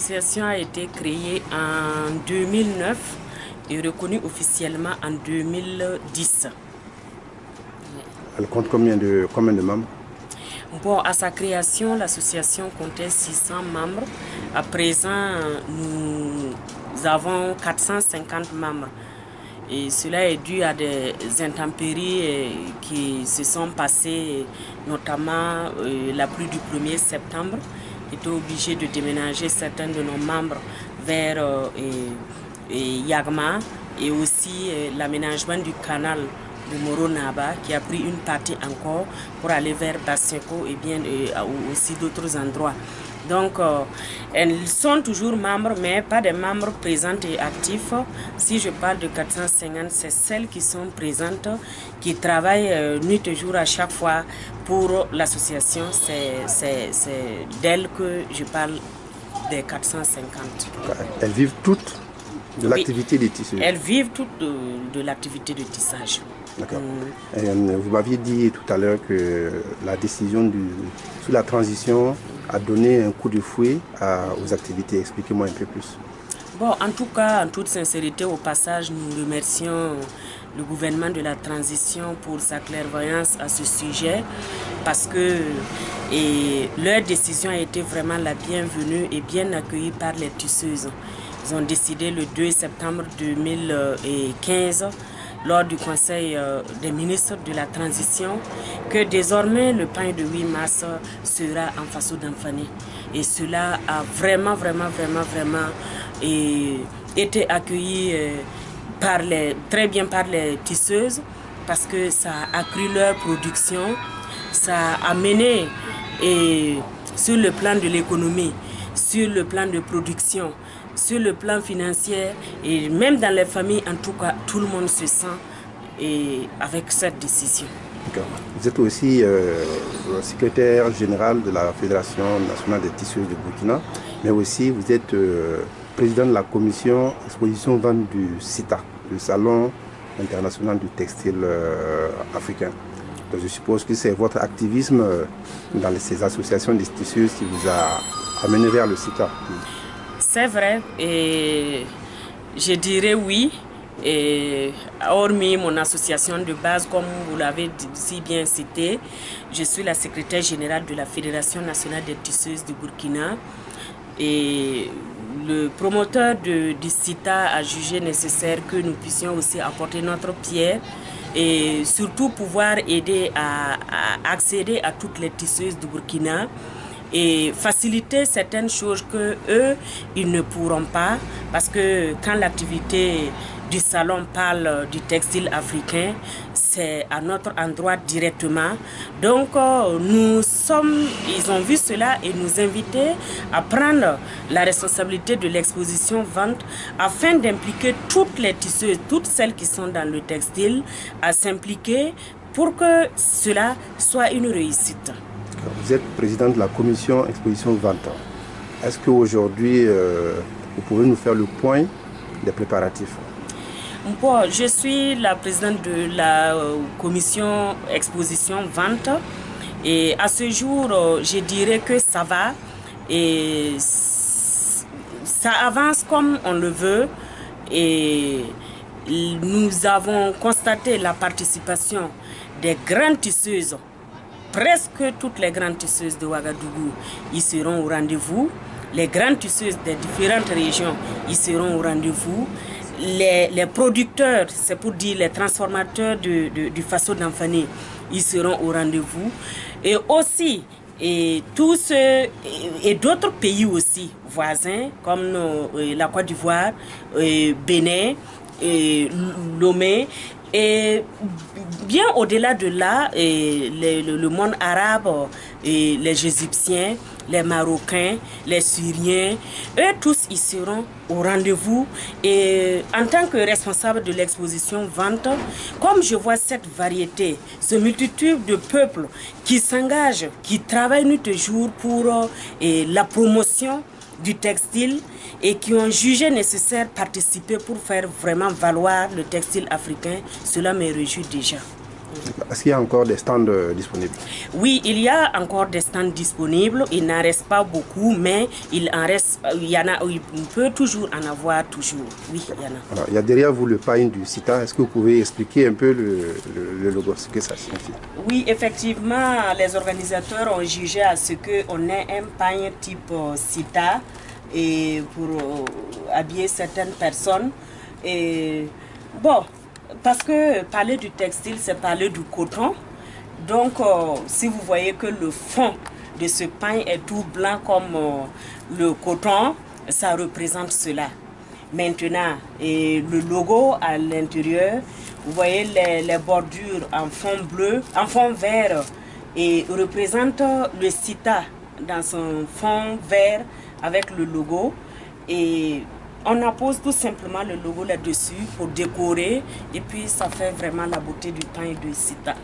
L'association a été créée en 2009 et reconnue officiellement en 2010. Elle compte combien de membres? Bon, à sa création, l'association comptait 600 membres. À présent, nous avons 450 membres. Et cela est dû à des intempéries qui se sont passées, notamment la pluie du 1er septembre. On était obligé de déménager certains de nos membres vers Yagma et aussi l'aménagement du canal de Moro-Naba qui a pris une partie encore pour aller vers Basseko et bien aussi d'autres endroits. Donc, elles sont toujours membres, mais pas des membres présents et actifs. Si je parle de 450, c'est celles qui sont présentes, qui travaillent nuit et jour à chaque fois pour l'association. C'est d'elles que je parle des 450. Elles vivent toutes de l'activité des tisseuses? Elles vivent toutes de l'activité de tissage. D'accord. Vous m'aviez dit tout à l'heure que la décision sous la transition a donné un coup de fouet aux activités. Expliquez-moi un peu plus. Bon, en tout cas, en toute sincérité, au passage, nous remercions le gouvernement de la transition pour sa clairvoyance à ce sujet parce que leur décision a été vraiment la bienvenue et bien accueillie par les tisseuses. Ils ont décidé le 2 septembre 2015 lors du Conseil des ministres de la transition que désormais le pain de 8 mars sera en Faso d'Anfani. Et cela a vraiment été accueilli très bien par les tisseuses parce que ça a accru leur production, ça a amené sur le plan de l'économie, sur le plan de production, sur le plan financier et même dans les familles, en tout cas, tout le monde se sent avec cette décision. Vous êtes aussi secrétaire général de la Fédération nationale des tisseuses de Burkina, mais aussi vous êtes président de la commission exposition vente du CITA, le Salon international du textile africain. Donc je suppose que c'est votre activisme dans ces associations des tisseuses qui vous a amené vers le CITA. C'est vrai, et je dirais oui, et hormis mon association de base, comme vous l'avez si bien cité, je suis la secrétaire générale de la Fédération nationale des tisseuses du Burkina et le promoteur du CITA a jugé nécessaire que nous puissions aussi apporter notre pierre et surtout pouvoir aider à accéder à toutes les tisseuses du Burkina et faciliter certaines choses que eux ils ne pourront pas parce que quand l'activité du salon parle du textile africain, c'est à notre endroit directement. Donc ils ont vu cela et nous inviter à prendre la responsabilité de l'exposition vente afin d'impliquer toutes les tisseuses, toutes celles qui sont dans le textile, à s'impliquer pour que cela soit une réussite. Vous êtes président de la commission exposition-vente. Est-ce qu'aujourd'hui, vous pouvez nous faire le point des préparatifs? Bon, je suis la présidente de la commission exposition-vente et à ce jour, je dirais que ça va et ça avance comme on le veut et nous avons constaté la participation des grandes tisseuses. Presque toutes les grandes tisseuses de Ouagadougou, ils seront au rendez-vous. Les grandes tisseuses des différentes régions, ils seront au rendez-vous. Les producteurs, c'est pour dire les transformateurs du Faso d'Anfani, ils seront au rendez-vous. Et aussi, tous ceux, et d'autres pays aussi voisins, comme la Côte d'Ivoire, Bénin, Lomé. Et bien au-delà de là, le monde arabe, les Égyptiens, les Marocains, les Syriens, eux tous ils seront au rendez-vous. Et en tant que responsable de l'exposition vente, comme je vois cette variété, ce multitude de peuples qui s'engagent, qui travaillent nuit et jour pour la promotion du textile et qui ont jugé nécessaire participer pour faire vraiment valoir le textile africain, cela me réjouit déjà. Est-ce qu'il y a encore des stands disponibles? Oui, il y a encore des stands disponibles. Il n'en reste pas beaucoup, mais il en reste. Il y en a. On peut toujours en avoir toujours. Oui, il y en a. Alors, il y a derrière vous le pagne du CITA. Est-ce que vous pouvez expliquer un peu le logo, ce que ça signifie? Oui, effectivement, les organisateurs ont jugé à ce qu'on ait un pagne type CITA et pour habiller certaines personnes. Et bon, parce que parler du textile, c'est parler du coton. Donc, si vous voyez que le fond de ce pagne est tout blanc comme le coton, ça représente cela. Maintenant, et le logo à l'intérieur, vous voyez les bordures en fond bleu, en fond vert, et représente le CITA dans son fond vert avec le logo. Et on appose tout simplement le logo là-dessus pour décorer, et puis ça fait vraiment la beauté du pagne de CITA.